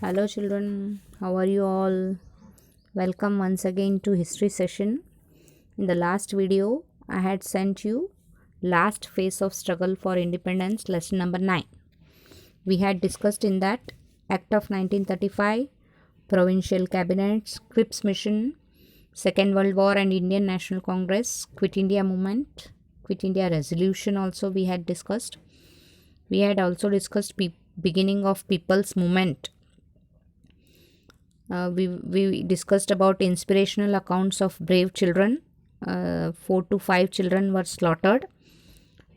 Hello children, how are you all? Welcome once again to history session. In the last video, I had sent you last phase of struggle for independence lesson number 9. We had discussed in that Act of 1935, provincial cabinets, Cripps mission, Second World War and Indian National Congress, Quit India movement, Quit India resolution also we had discussed. We had also discussed beginning of people's movement. We discussed about inspirational accounts of brave children. 4 to 5 children were slaughtered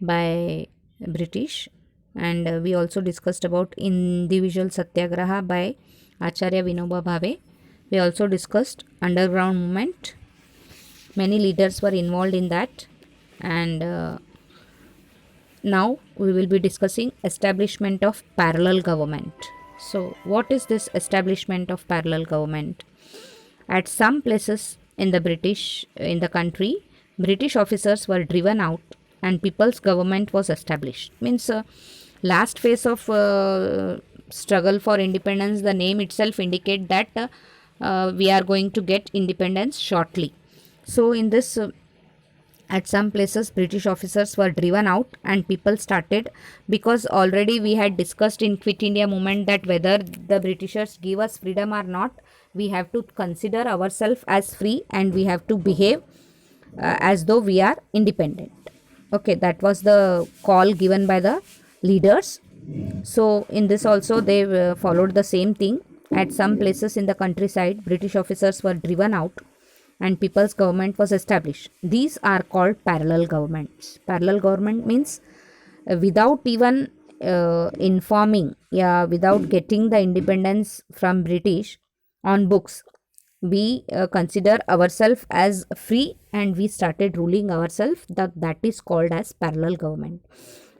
by British, and we also discussed about individual satyagraha by Acharya Vinoba Bhave. We also discussed underground movement. Many leaders were involved in that, and now we will be discussing establishment of parallel government. So, what is this establishment of parallel government? At some places in the country, British officers were driven out and people's government was established. Means last phase of struggle for independence, the name itself indicate that we are going to get independence shortly. So in this at some places British officers were driven out and people started, because already we had discussed in Quit India movement that whether the Britishers give us freedom or not, we have to consider ourselves as free and we have to behave as though we are independent. Okay, that was the call given by the leaders. So in this also they followed the same thing. At some places in the countryside, British officers were driven out and people's government was established. These are called parallel governments. Parallel government means without even informing, without getting the independence from British on books, we consider ourselves as free and we started ruling ourselves. That is called as parallel government.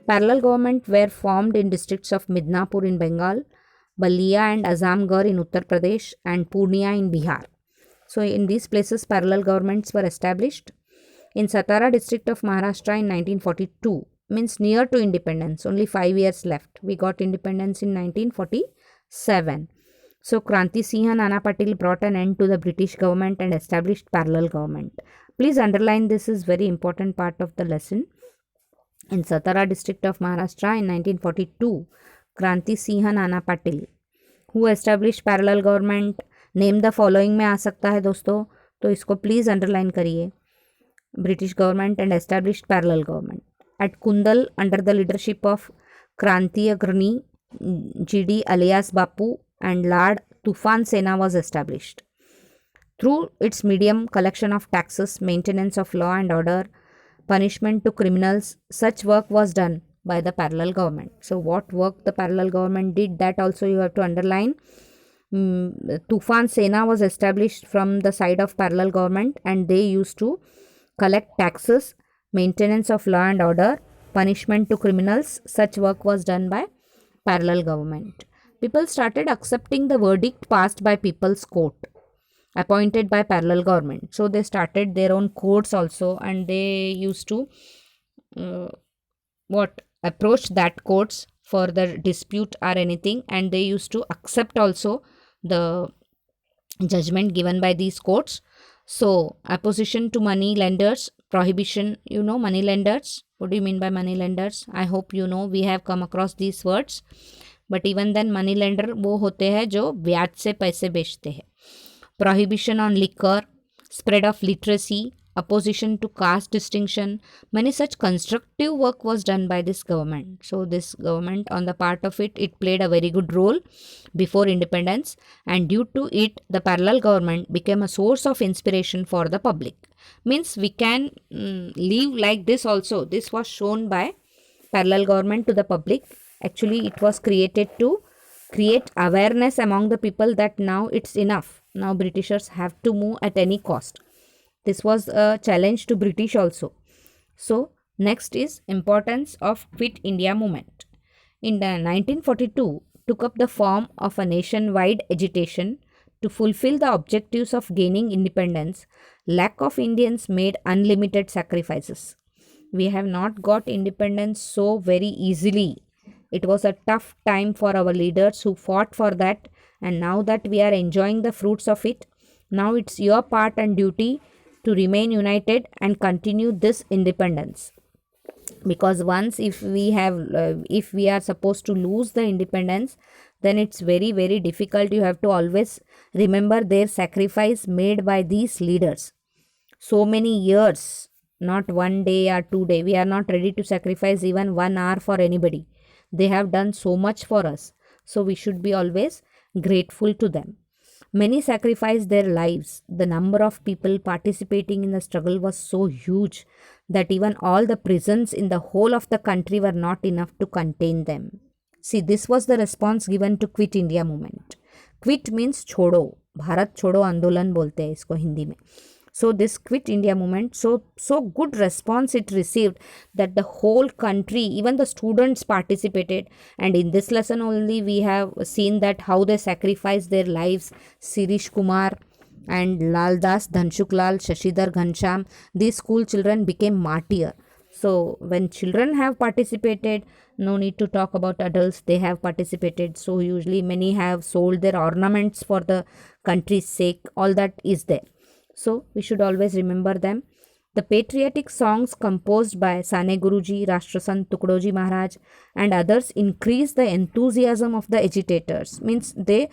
Parallel government were formed in districts of Midnapur in Bengal, Balia and Azamgarh in Uttar Pradesh, and Purnia in Bihar. So in these places parallel governments were established. In Satara district of Maharashtra in 1942, means near to independence, only 5 years left. We got independence in 1947. So Kranti Singh Nana Patil brought an end to the British government and established parallel government. Please underline, this is very important part of the lesson. In Satara district of Maharashtra in 1942, Kranti Singh Nana Patil, who established parallel government, name the following में आ सकता है दोस्तों, तो इसको please underline करिए. British government and established parallel government at Kundal under the leadership of क्रांति अग्रणी GD alias Bapu and Lord Tufan Sena was established. Through its medium collection of taxes, maintenance of law and order, punishment to criminals, such work was done by the parallel government. So what work the parallel government did, that also you have to underline. Tufan Sena was established from the side of parallel government and they used to collect taxes, maintenance of law and order, punishment to criminals. Such work was done by parallel government. People started accepting the verdict passed by people's court appointed by parallel government. So they started their own courts also, and they used to approach that courts for the dispute or anything, and they used to accept also the judgment given by these courts. So opposition to money lenders, prohibition, money lenders. What do you mean by money lenders? I hope you know, we have come across these words. But even then money lender वो होते हैं जो ब्याज से पैसे बेचते हैं. Prohibition on liquor, spread of literacy, opposition to caste distinction, many such constructive work was done by this government. So this government, on the part of it played a very good role before independence, and due to it the parallel government became a source of inspiration for the public. Means we can live like this also. This was shown by parallel government to the public. Actually it was created to create awareness among the people that now it's enough. Now Britishers have to move at any cost. This was a challenge to British also. So next is importance of Quit India movement. In 1942 took up the form of a nationwide agitation to fulfill the objectives of gaining independence. Lack of Indians made unlimited sacrifices. We have not got independence so very easily. It was a tough time for our leaders who fought for that, and now that we are enjoying the fruits of it, now it's your part and duty to remain united and continue this independence. Because once if we are supposed to lose the independence, then it's very very difficult. You have to always remember their sacrifice made by these leaders. So many years, not one day or 2 day. We are not ready to sacrifice even 1 hour for anybody. They have done so much for us, so we should be always grateful to them. Many sacrificed their lives. The number of people participating in the struggle was so huge that even all the prisons in the whole of the country were not enough to contain them. See, this was the response given to Quit India movement. Quit means छोड़ो, भारत छोड़ो आंदोलन बोलते हैं इसको हिंदी में. So this Quit India movement, so good response it received that the whole country, even the students participated. And in this lesson only we have seen that how they sacrificed their lives. Sirish Kumar and Lal Das, Dhanshuk Lal, Shashidhar Ghansham, these school children became martyr. So when children have participated, no need to talk about adults, they have participated. So usually many have sold their ornaments for the country's sake. All that is there. So we should always remember them. The patriotic songs composed by Sane Guruji, Rashtrasant Tukdoji Maharaj and others increased the enthusiasm of the agitators. Means the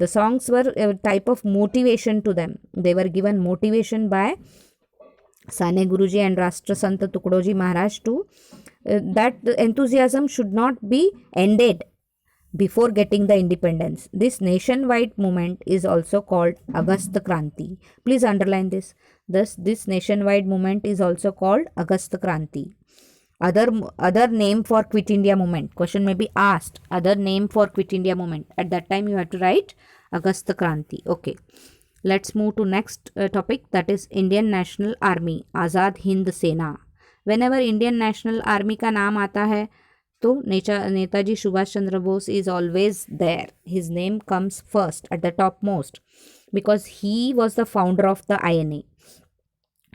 songs were a type of motivation to them. They were given motivation by Sane Guruji and Rashtrasant Tukdoji Maharaj to that the enthusiasm should not be ended before getting the independence. This nationwide movement is also called Agast Kranti. Please underline this. Thus, this nationwide movement is also called Agast Kranti. Other name for Quit India movement. Question may be asked. Other name for Quit India movement. At that time, you have to write Agast Kranti. Okay. Let's move to next topic, that is Indian National Army, Azad Hind Sena. Whenever Indian National Army का नाम आता है, तो Netaji Subhash Chandra Bose is always there. His name comes first at the topmost because he was the founder of the INA.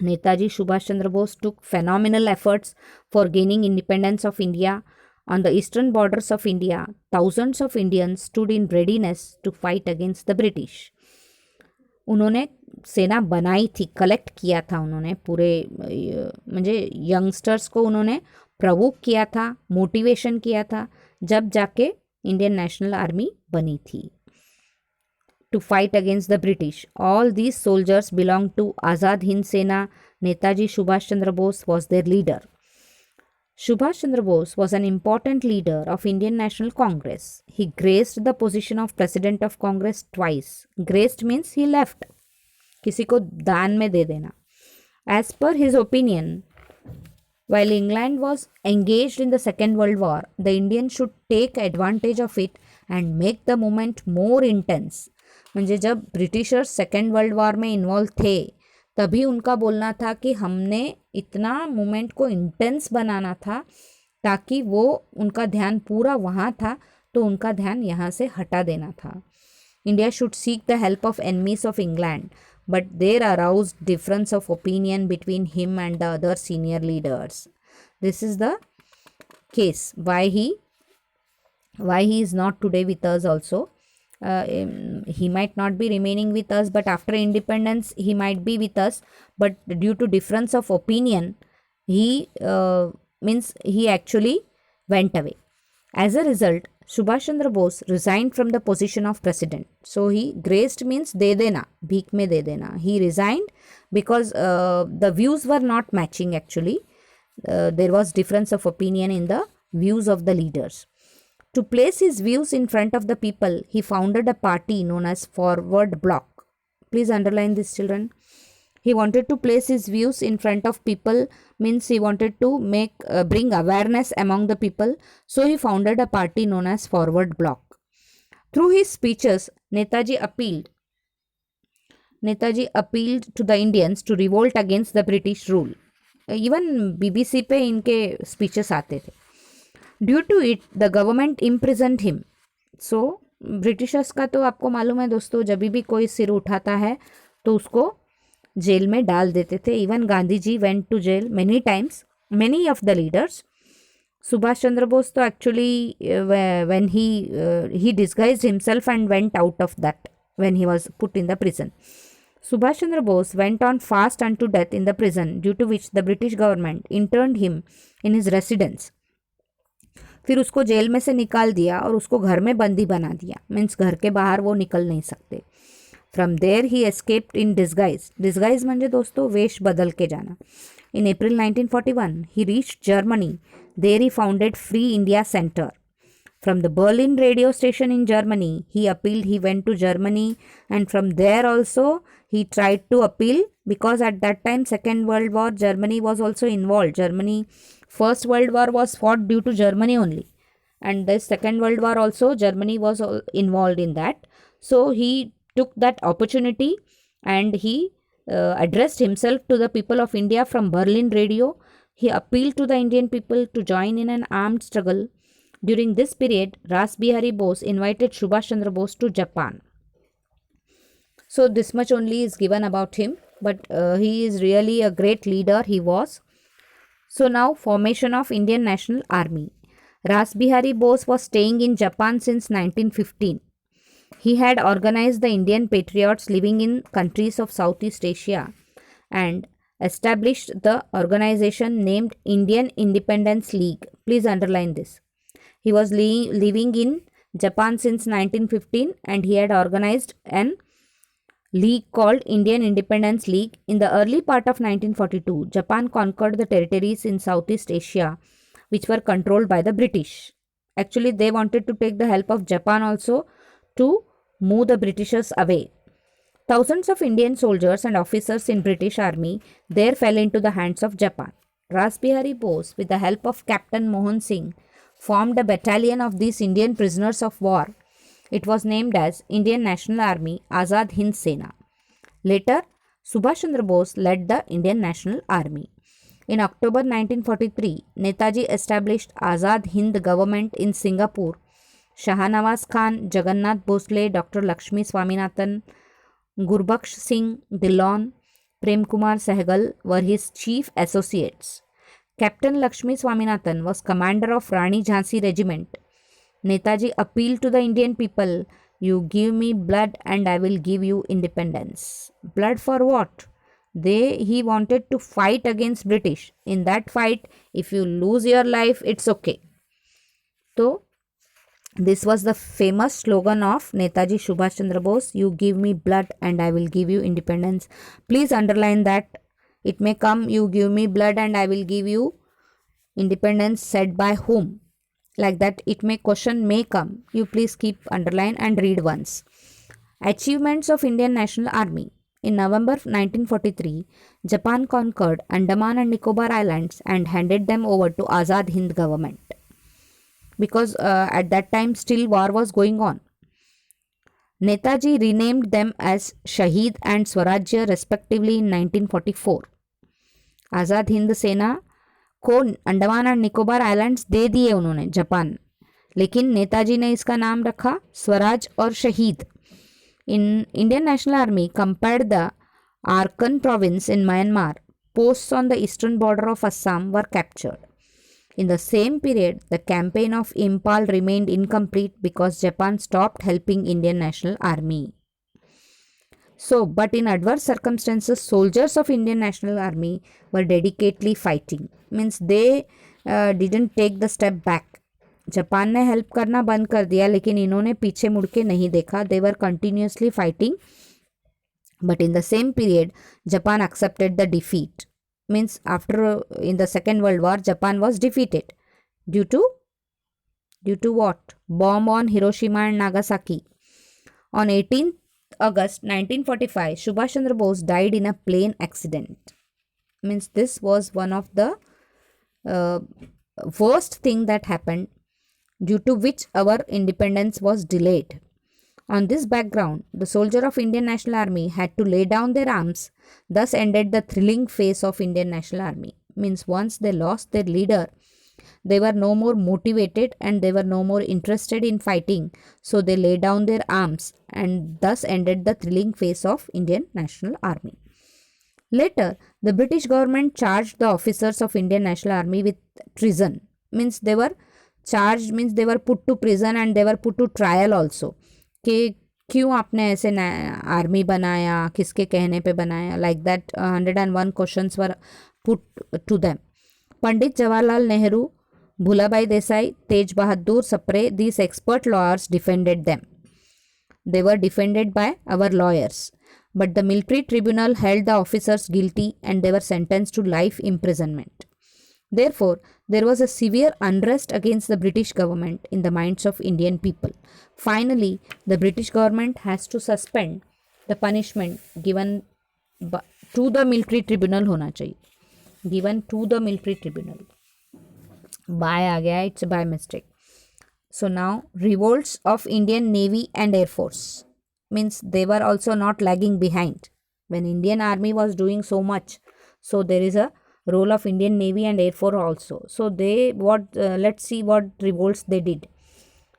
Netaji Subhash Chandra Bose took phenomenal efforts for gaining independence of India. On the eastern borders of India, thousands of Indians stood in readiness to fight against the British. उन्होंने सेना बनाई थी, collect किया था उन्होंने पूरे म्हणजे youngsters को उन्होंने प्रवोक किया था, मोटिवेशन किया था, जब जाके इंडियन नेशनल आर्मी बनी थी to fight against the British. All these soldiers belong to Azad Hind Sena. Netaji Subhash Chandra Bose was their leader. Subhash Chandra Bose was an important leader of Indian National Congress. He graced the position of President of Congress twice. Graced means he left. किसी को दान में दे देना. As per his opinion, while England was engaged in the Second World War, the Indians should take advantage of it and make the movement more intense. म्हणजे जब Britishers second world war में involve थे, तभी उनका बोलना था कि हमने इतना मूवमेंट को इंटेंस बनाना था ताकि वो उनका ध्यान पूरा वहाँ था तो उनका ध्यान यहाँ से हटा देना था. India should seek the help of enemies of England, but there arouse difference of opinion between him and the other senior leaders. This is the case why he is not today with us also. He might not be remaining with us, but after independence he might be with us, but due to difference of opinion he actually went away. As a result, Subhash Chandra Bose resigned from the position of president. So he graced means de dena, bhik mein de dena. He resigned because the views were not matching actually. There was difference of opinion in the views of the leaders. To place his views in front of the people, he founded a party known as Forward Bloc. Please underline this, children. He wanted to place his views in front of people, means he wanted to bring awareness among the people. So he founded a party known as Forward Bloc. Through his speeches, Netaji appealed to the Indians to revolt against the British rule. Even BBC पे इनके speeches आते थे. Due to it, the government imprisoned him. So, Britishers का तो आपको मालूम है दोस्तों, जब भी कोई सिर उठाता है तो उसको जेल में डाल देते थे. Even Gandhi ji went to jail many times. Many of the leaders Subhash Chandra Bose to actually when he disguised himself and went out of that when he was put in the prison. Subhash Chandra Bose went on fast unto death in the prison, due to which the British government interned him in his residence. फिर उसको jail में से निकाल दिया और उसको घर में बंदी बना दिया, मीन्स घर के बाहर वो निकल नहीं सकते. From there he escaped in disguise. Disguise म्हणजे दोस्तों वेश बदल के जाना. In April 1941, he reached Germany. There he founded Free India Center. From the Berlin radio station in Germany, he went to Germany, and from there also he tried to appeal, because at that time Second World War Germany was also involved. First World War was fought due to Germany only, and the Second World War also Germany was involved in that. So he took that opportunity and he addressed himself to the people of India from Berlin radio. He appealed to the Indian people to join in an armed struggle. During this period, Ras Bihari Bose invited Subhash Chandra Bose to Japan. So this much only is given about him, but he is really a great leader, he was. So now, formation of Indian National Army. Ras Bihari Bose was staying in Japan since 1915. He had organized the Indian patriots living in countries of Southeast Asia and established the organization named Indian Independence League. Please underline this. He was living in Japan since 1915 and he had organized an league called Indian Independence League. In the early part of 1942, Japan conquered the territories in Southeast Asia which were controlled by the British. Actually, they wanted to take the help of Japan also to move the Britishers away. Thousands of Indian soldiers and officers in British Army there fell into the hands of Japan. Ras Bihari Bose, with the help of Captain Mohan Singh, formed a battalion of these Indian prisoners of war. It was named as Indian National Army, Azad Hind Sena. Later, Subhash Chandra Bose led the Indian National Army. In October 1943, Netaji established Azad Hind government in Singapore. Shahnawaz Khan, Jagannath Bhosle, Dr. Lakshmi Swaminathan, Gurbaksh Singh Dhillon, Prem Kumar Sehgal were his chief associates. Captain Lakshmi Swaminathan was commander of Rani Jhansi regiment. Netaji appealed to the Indian people, "You give me blood and I will give you independence." Blood for what? He wanted to fight against British. In that fight, if you lose your life, it's okay. So, this was the famous slogan of Netaji Subhash Chandra Bose, "You give me blood and I will give you independence." Please underline that. It may come, "You give me blood and I will give you independence," said by whom? Like that, it may question may come. You please keep underline and read once. Achievements of Indian National Army. In November 1943, Japan conquered Andaman and Nicobar Islands and handed them over to Azad Hind government. Because at that time still war was going on. Netaji renamed them as Shaheed and Swarajya respectively in 1944. Azad Hind Sena को Andaman and Nicobar islands दे दिए उन्होंने Japan, लेकिन नेताजी ने इसका नाम रखा स्वराज और शहीद. In Indian national army compared the Arkan province in Myanmar. Posts on the eastern border of Assam were captured. In the same period, the campaign of Impal remained incomplete because Japan stopped helping Indian National Army. So, but in adverse circumstances, soldiers of Indian National Army were dedicatedly fighting. Means they didn't take the step back. Japan ने help करना बंद कर दिया, लेकिन इन्होंने पीछे मुड़ के नहीं देखा. They were continuously fighting. But in the same period, Japan accepted the defeat. Means after in the Second World War, Japan was defeated due to what? Bomb on Hiroshima and Nagasaki. On 18th August 1945, Subhash Chandra Bose died in a plane accident. Means this was one of the worst thing that happened, due to which our independence was delayed. On this background, the soldier of Indian National Army had to lay down their arms. Thus ended the thrilling phase of Indian National Army. Means once they lost their leader, they were no more motivated and they were no more interested in fighting. So they laid down their arms, and thus ended the thrilling phase of Indian National Army. Later, the British government charged the officers of Indian National Army with treason. means they were charged, means they were put to prison and they were put to trial also कि क्यों आपने ऐसे army बनाया, किसके कहने पे बनाया, like that 101 questions were put to them. Pandit Jawaharlal Nehru, Bhulabhai Desai, Tej Bahadur Sapre, these expert lawyers defended them. They were defended by our lawyers. But the military tribunal held the officers guilty and they were sentenced to life imprisonment. Therefore, there was a severe unrest against the British government in the minds of Indian people. Finally, the British government has to suspend the punishment given to the military tribunal होना चाहिए, given to the military tribunal. By आ गया, it's by mistake. So now revolts of Indian Navy and Air Force, means they were also not lagging behind. When Indian Army was doing so much, so there is a role of Indian Navy and Air Force also. So let's see what revolts they did.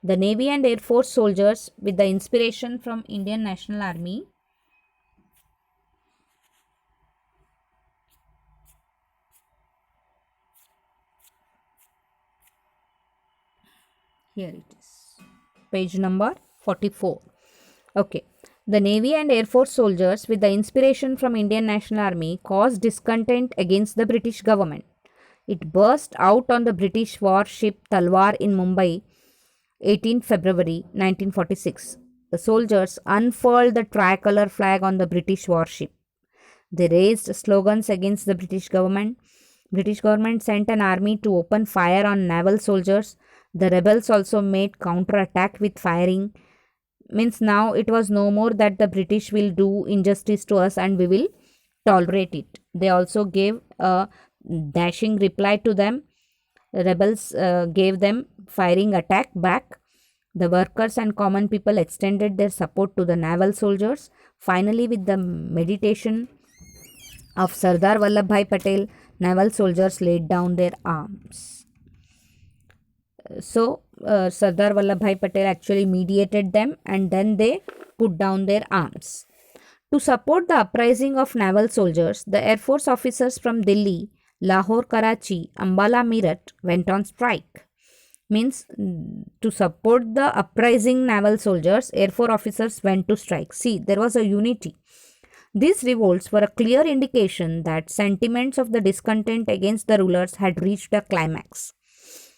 The Navy and Air Force soldiers, with the inspiration from Indian National Army, here it is, page number 44. Okay. The Navy and Air Force soldiers, with the inspiration from Indian National Army, caused discontent against the British government. It burst out on the British warship Talwar in Mumbai, 18 February 1946. The soldiers unfurled the tricolour flag on the British warship. They raised slogans against the British government. British government sent an army to open fire on naval soldiers. The rebels also made counter-attack with firing. Means now it was no more that the British will do injustice to us and we will tolerate it. They also gave a dashing reply to them. The rebels gave them firing attack back. The workers and common people extended their support to the naval soldiers. Finally, with the meditation of Sardar Vallabhbhai Patel, naval soldiers laid down their arms. So, Sardar Vallabhbhai Patel actually mediated them and then they put down their arms. To support the uprising of naval soldiers, the Air Force officers from Delhi, Lahore, Karachi, Ambala, Meerut went on strike. Means to support the uprising naval soldiers, Air Force officers went to strike. See, there was a unity. These revolts were a clear indication that sentiments of the discontent against the rulers had reached a climax.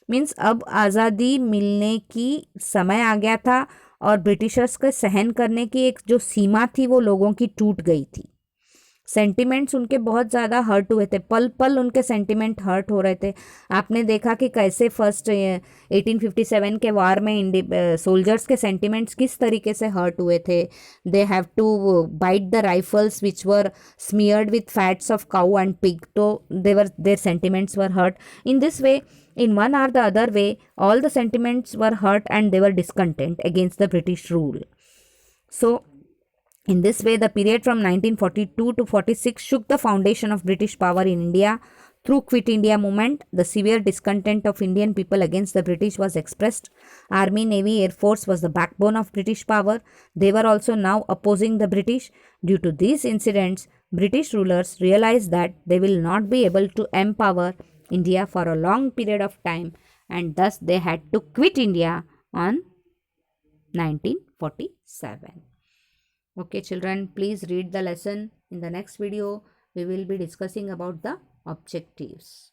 Means अब आज़ादी मिलने की समय आ गया था और Britishers के सहन करने की एक जो सीमा थी वो लोगों की टूट गई थी. सेंटिमेंट्स उनके बहुत ज़्यादा हर्ट हुए थे, पल पल उनके सेंटिमेंट हर्ट हो रहे थे. आपने देखा कि कैसे फर्स्ट 1857 के वार में सोल्जर्स के सेंटिमेंट्स किस तरीके से हर्ट हुए थे. They have to bite the rifles which were smeared with fats of cow and pig. तो their sentiments were hurt. In this way, in one or the other way, all the sentiments were hurt and they were discontent against the British rule. So, in this way, the period from 1942 to 46 shook the foundation of British power in India. Through Quit India movement, the severe discontent of Indian people against the British was expressed. Army, Navy, Air Force was the backbone of British power. They were also now opposing the British. Due to these incidents, British rulers realized that they will not be able to empower India for a long period of time and thus they had to quit India on 1947. Okay children, please read the lesson. In the next video, we will be discussing about the objectives.